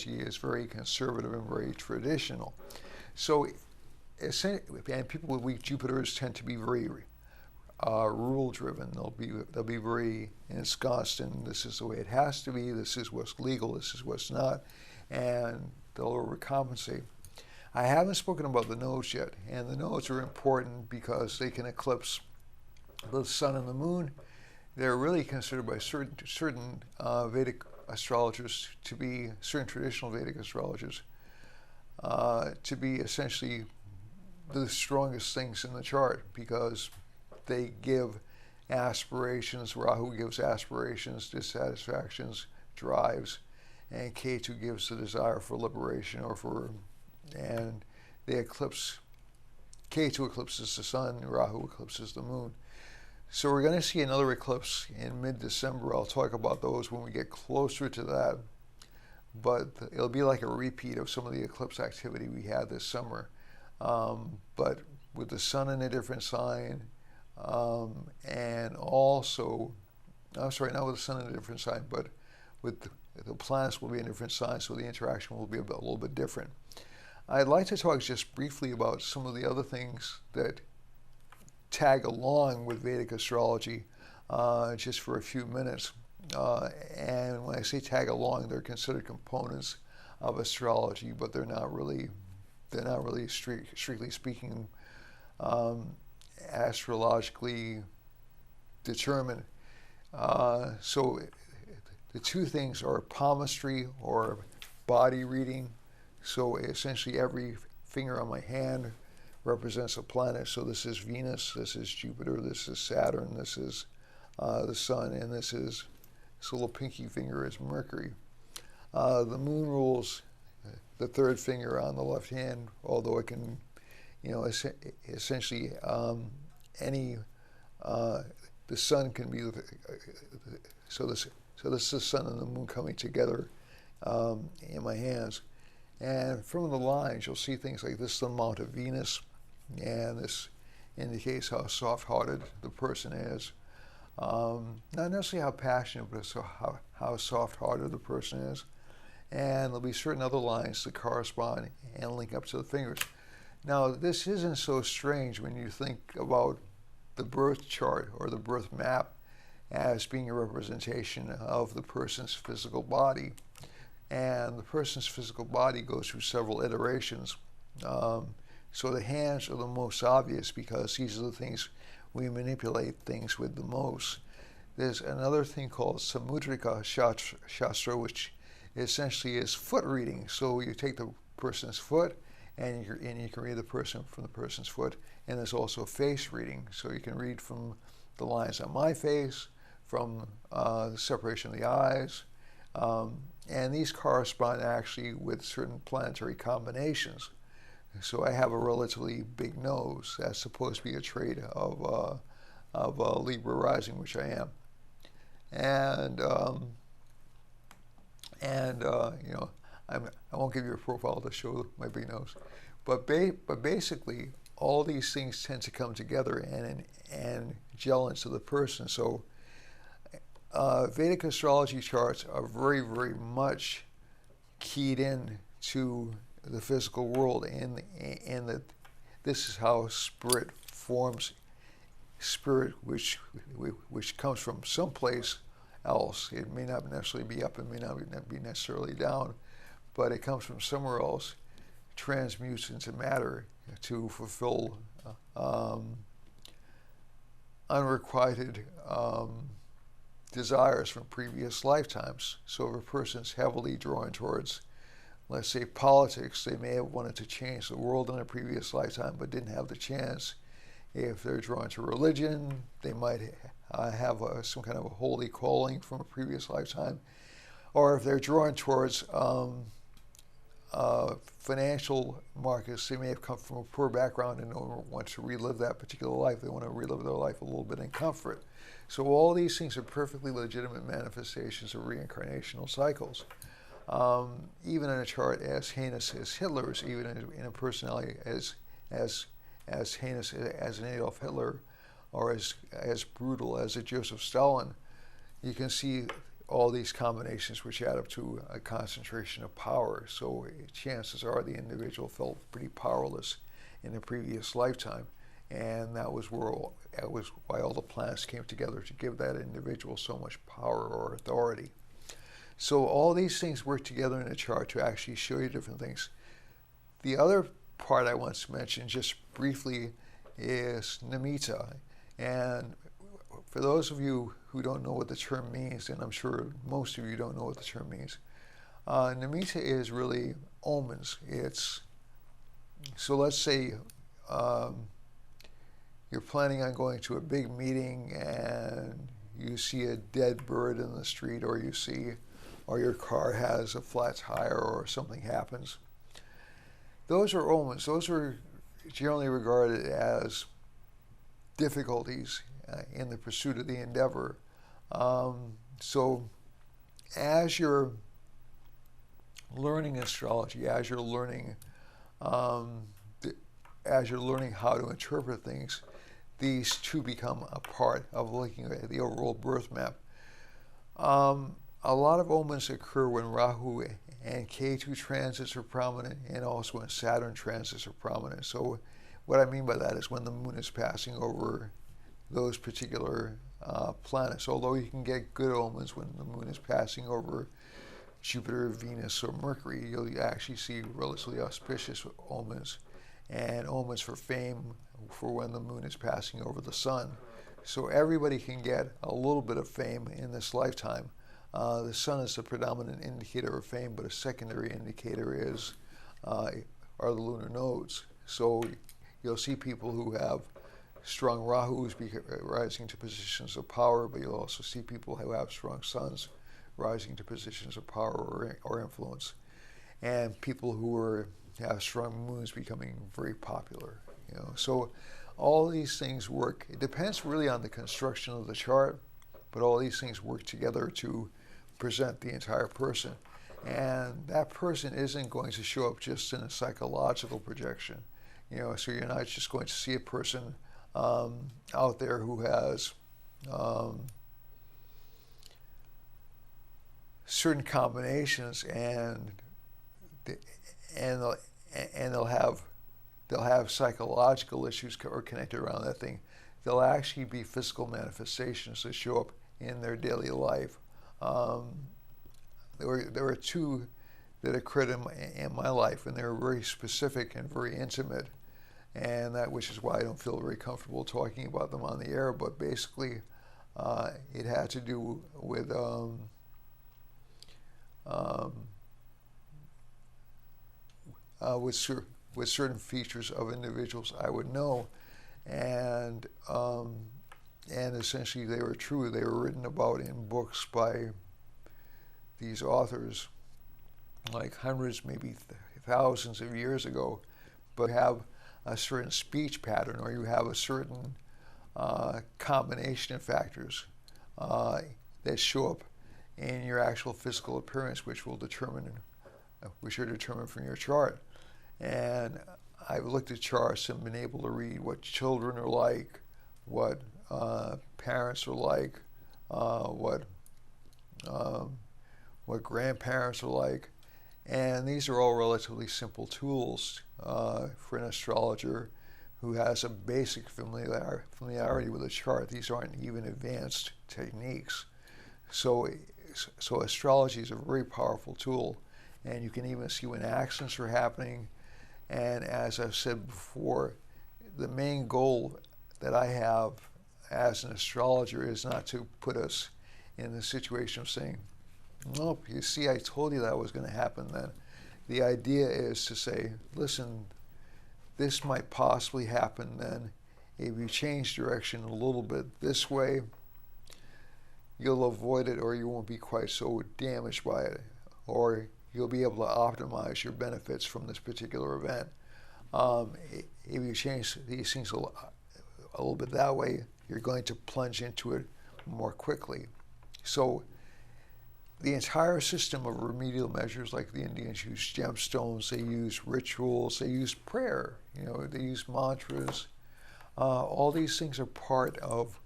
is very conservative and very traditional. So, and people with weak Jupiters tend to be very rule driven. They'll be very ensconced in this is the way it has to be. This is what's legal. This is what's not, and they'll overcompensate. I haven't spoken about the nodes yet, and the nodes are important because they can eclipse the sun and the moon. They're really considered by certain Vedic astrologers to be certain traditional Vedic astrologers to be essentially the strongest things in the chart because they give aspirations. Rahu gives aspirations, dissatisfactions, drives, and Ketu gives the desire for liberation and they eclipse. Ketu eclipses the sun, Rahu eclipses the moon. So we're going to see another eclipse in mid-December. I'll talk about those when we get closer to that. But it'll be like a repeat of some of the eclipse activity we had this summer. But with the sun in a different sign, and also, I'm sorry, not with the sun in a different sign, but with the planets will be in different signs, so the interaction will be a little bit different. I'd like to talk just briefly about some of the other things that tag along with Vedic astrology, just for a few minutes. And when I say tag along, they're considered components of astrology, but they're not really strictly speaking astrologically determined. So the two things are palmistry or body reading. So essentially every finger on my hand represents a planet. So this is Venus, this is Jupiter, this is Saturn, this is the Sun, and this little pinky finger is Mercury. The moon rules the third finger on the left hand, although it can, essentially the sun can be so this is the sun and the moon coming together in my hands. And from the lines, you'll see things like this is the amount of Venus, and this indicates how soft-hearted the person is. Not necessarily how passionate, but how soft-hearted the person is. And there'll be certain other lines that correspond and link up to the fingers. Now, this isn't so strange when you think about the birth chart or the birth map as being a representation of the person's physical body. And the person's physical body goes through several iterations. So the hands are the most obvious because these are the things we manipulate things with the most. There's another thing called Samudrika Shastra, which essentially is foot reading. So you take the person's foot and you can read the person from the person's foot. And there's also face reading. So you can read from the lines on my face, from the separation of the eyes. And these correspond actually with certain planetary combinations. So I have a relatively big nose. That's supposed to be a trait of Libra rising, which I am. And I won't give you a profile to show my big nose. But basically, all these things tend to come together and gel into the person. So Vedic astrology charts are very, very much keyed in to the physical world, and that this is how spirit forms. Spirit, which comes from someplace else. It may not necessarily be up, it may not be necessarily down, but it comes from somewhere else, transmutes into matter to fulfill unrequited desires from previous lifetimes. So if a person's heavily drawn towards, let's say, politics, they may have wanted to change the world in a previous lifetime but didn't have the chance. If they're drawn to religion, they might have some kind of a holy calling from a previous lifetime. Or if they're drawn towards financial markets, they may have come from a poor background and don't want to relive that particular life. They want to relive their life a little bit in comfort. So all these things are perfectly legitimate manifestations of reincarnational cycles. Even in a chart as heinous as Hitler's, even in a personality as heinous as an Adolf Hitler, or as brutal as a Joseph Stalin, you can see all these combinations which add up to a concentration of power. So chances are the individual felt pretty powerless in a previous lifetime, and that was why all the planets came together to give that individual so much power or authority. So all these things work together in a chart to actually show you different things. The other part I want to mention just briefly is Namita. And for those of you who don't know what the term means, and I'm sure most of you don't know what the term means, Namita is really omens. So let's say you're planning on going to a big meeting and you see a dead bird in the street, or your car has a flat tire, or something happens. Those are omens. Those are generally regarded as difficulties in the pursuit of the endeavor. So as you're learning astrology, as you're learning how to interpret things, these two become a part of looking at the overall birth map. A lot of omens occur when Rahu and Ketu transits are prominent, and also when Saturn transits are prominent. So what I mean by that is when the moon is passing over those particular planets. Although you can get good omens when the moon is passing over Jupiter, Venus, or Mercury, you'll actually see relatively auspicious omens, and omens for fame for when the moon is passing over the sun. So everybody can get a little bit of fame in this lifetime. The sun is the predominant indicator of fame, but a secondary indicator are the lunar nodes. So you'll see people who have strong Rahus rising to positions of power, but you'll also see people who have strong suns rising to positions of power or influence, and people who have strong moons becoming very popular. So all these things work. It depends really on the construction of the chart, but all these things work together to present the entire person. And that person isn't going to show up just in a psychological projection. So you're not just going to see a person out there who has certain combinations, and they'll have psychological issues or connected around that thing. They'll actually be physical manifestations that show up in their daily life. There were two that occurred in my life, and they were very specific and very intimate, and which is why I don't feel very comfortable talking about them on the air. But basically, it had to do with certain features of individuals I would know, and essentially they were true. They were written about in books by these authors, like hundreds, maybe thousands of years ago. But you have a certain speech pattern, or you have a certain combination of factors that show up in your actual physical appearance, which are determined from your chart. And I've looked at charts and been able to read what children are like, what parents are like, what grandparents are like, and these are all relatively simple tools for an astrologer who has a basic familiarity with a chart. These aren't even advanced techniques. So astrology is a very powerful tool, and you can even see when accidents are happening. And as I've said before, the main goal that I have as an astrologer is not to put us in the situation of saying, nope, you see, I told you that was going to happen then. The idea is to say, listen, this might possibly happen then. If you change direction a little bit this way, you'll avoid it, or you won't be quite so damaged by it, or you'll be able to optimize your benefits from this particular event. If you change these things a little bit that way, you're going to plunge into it more quickly. So the entire system of remedial measures, like the Indians use gemstones, they use rituals, they use prayer, they use mantras. All these things are part of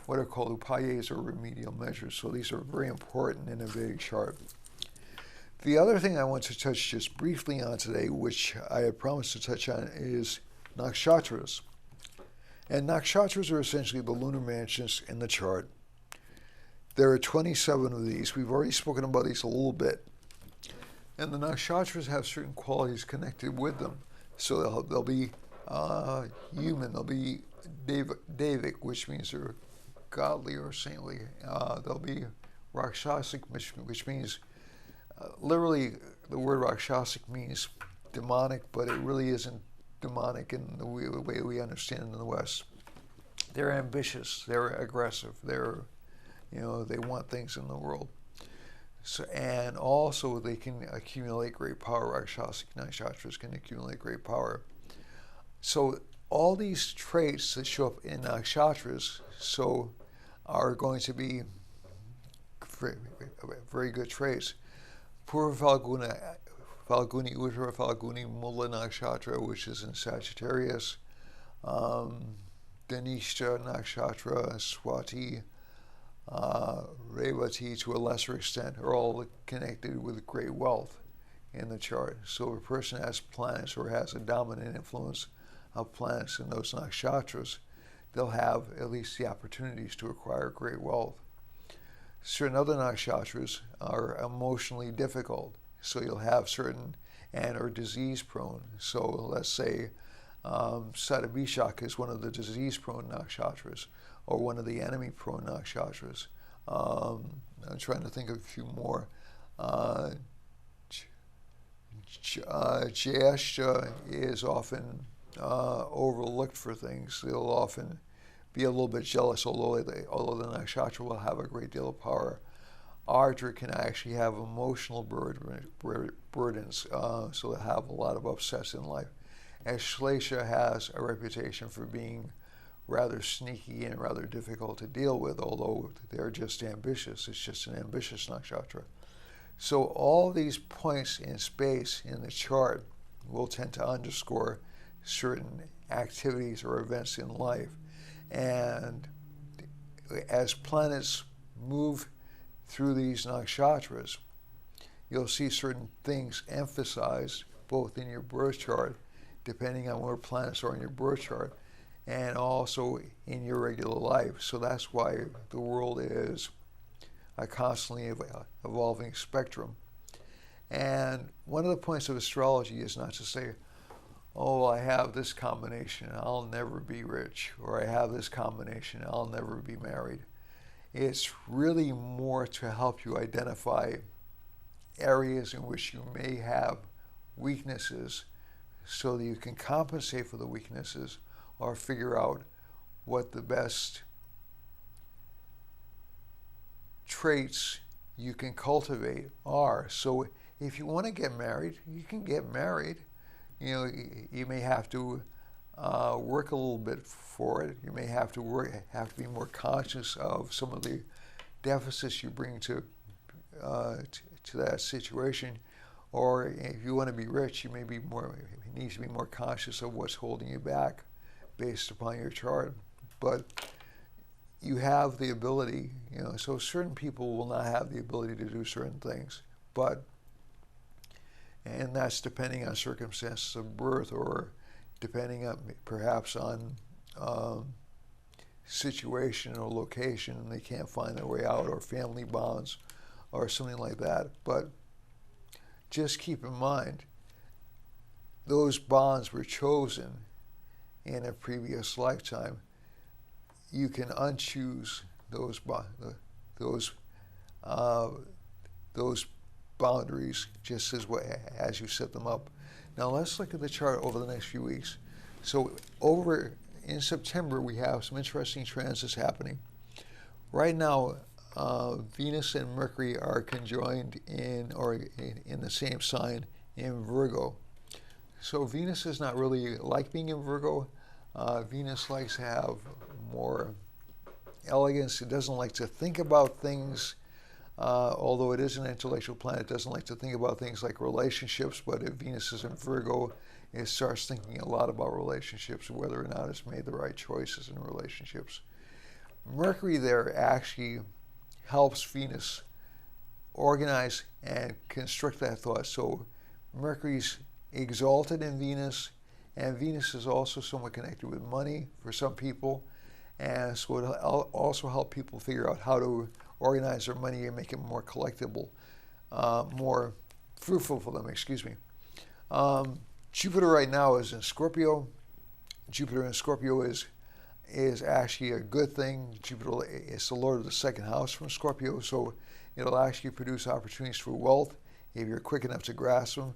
what are called upayas or remedial measures. So these are very important in a Vedic chart. The other thing I want to touch just briefly on today, which I had promised to touch on, is Nakshatras. And Nakshatras are essentially the lunar mansions in the chart. There are 27 of these. We've already spoken about these a little bit. And the Nakshatras have certain qualities connected with them. So they'll be human, they'll be Devic, which means they're godly or saintly. They'll be Rakshasic, which means literally the word Rakshasic means demonic, but it really isn't demonic in the way we understand it in the West. They're ambitious, they're aggressive, they want things in the world. So, and also they can accumulate great power. Rakshasic Nakshatras can accumulate great power. So all these traits that show up in Nakshatras are going to be very good traits. Purva Falguni, Uttara Falguni, Mula Nakshatra, which is in Sagittarius, Dhanishta Nakshatra, Swati, Revati to a lesser extent are all connected with great wealth in the chart. So if a person has planets or has a dominant influence of planets in those nakshatras, they'll have at least the opportunities to acquire great wealth. Certain other nakshatras are emotionally difficult, so you'll have certain and are disease prone. So let's say Satabhishak is one of the disease prone nakshatras, or one of the enemy prone nakshatras. I'm trying to think of a few more. Jyeshtha is often overlooked for things. They'll often be a little bit jealous, although the nakshatra will have a great deal of power. Ardra can actually have emotional burdens, so they'll have a lot of upsets in life. And Shlesha has a reputation for being rather sneaky and rather difficult to deal with, although they're just ambitious. It's just an ambitious nakshatra. So all these points in space in the chart will tend to underscore certain activities or events in life. And as planets move through these nakshatras, you'll see certain things emphasized both in your birth chart, depending on where planets are in your birth chart, and also in your regular life. So that's why the world is a constantly evolving spectrum. And one of the points of astrology is not to say, oh, I have this combination, I'll never be rich, or I have this combination, I'll never be married. It's really more to help you identify areas in which you may have weaknesses so that you can compensate for the weaknesses or figure out what the best traits you can cultivate are. So if you want to get married, you can get married. You may have to work a little bit for it. You may have to be more conscious of some of the deficits you bring to that situation. Or if you want to be rich, you need to be more conscious of what's holding you back based upon your chart. But you have the ability, so certain people will not have the ability to do certain things, and that's depending on circumstances of birth, or depending on perhaps on situation or location, and they can't find their way out, or family bonds or something like that. But just keep in mind, those bonds were chosen in a previous lifetime. You can unchoose those boundaries just as you set them up. Now let's look at the chart over the next few weeks. So over in September, we have some interesting transits happening. Right now, Venus and Mercury are conjoined in the same sign in Virgo. So Venus is not really like being in Virgo. Venus likes to have more elegance. It doesn't like to think about things, although it is an intellectual planet. It doesn't like to think about things like relationships, but if Venus is in Virgo, it starts thinking a lot about relationships, whether or not it's made the right choices in relationships. Mercury there actually helps Venus organize and construct that thought. So Mercury's exalted in Venus, and Venus is also somewhat connected with money for some people, and so it'll also help people figure out how to organize their money and make it more collectible, more fruitful for them, excuse me. Jupiter right now is in Scorpio. Jupiter in Scorpio is actually a good thing. Jupiter is the lord of the second house from Scorpio, so it'll actually produce opportunities for wealth if you're quick enough to grasp them.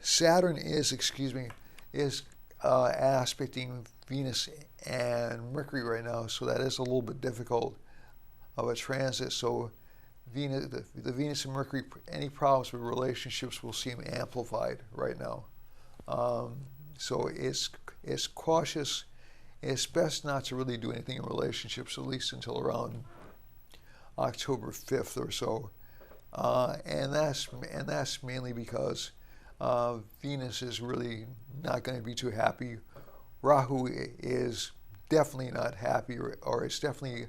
Saturn is aspecting Venus and Mercury right now, so that is a little bit difficult of a transit. So the Venus and Mercury, any problems with relationships will seem amplified right now. So it's cautious. It's best not to really do anything in relationships, at least until around October 5th or so. And that's mainly because Venus is really not going to be too happy. Rahu is definitely not happy, or is definitely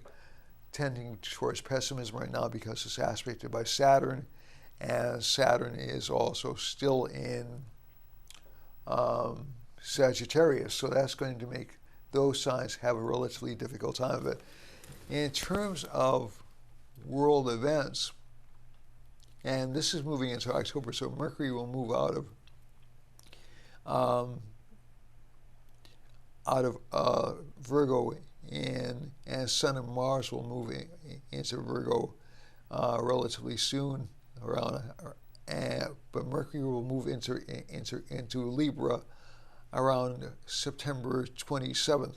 tending towards pessimism right now because it's aspected by Saturn, and Saturn is also still in Sagittarius, so that's going to make those signs have a relatively difficult time of it. In terms of world events, and this is moving into October, so Mercury will move out of Virgo, and Sun and Mars will move into Virgo relatively soon, but Mercury will move into Libra around September 27th.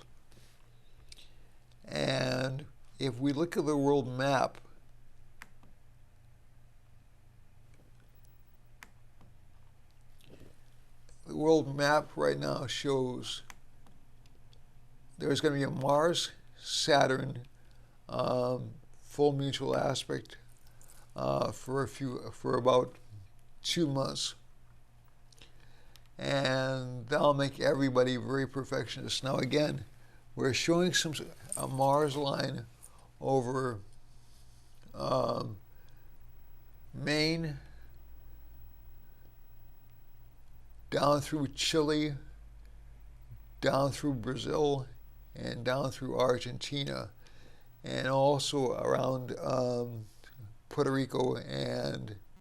And if we look at the world map, the world map right now shows there's going to be a Mars-Saturn full mutual aspect for about 2 months, and that'll make everybody very perfectionist. Now again, we're showing a Mars line over Maine, down through Chile, down through Brazil, and down through Argentina, and also around Puerto Rico and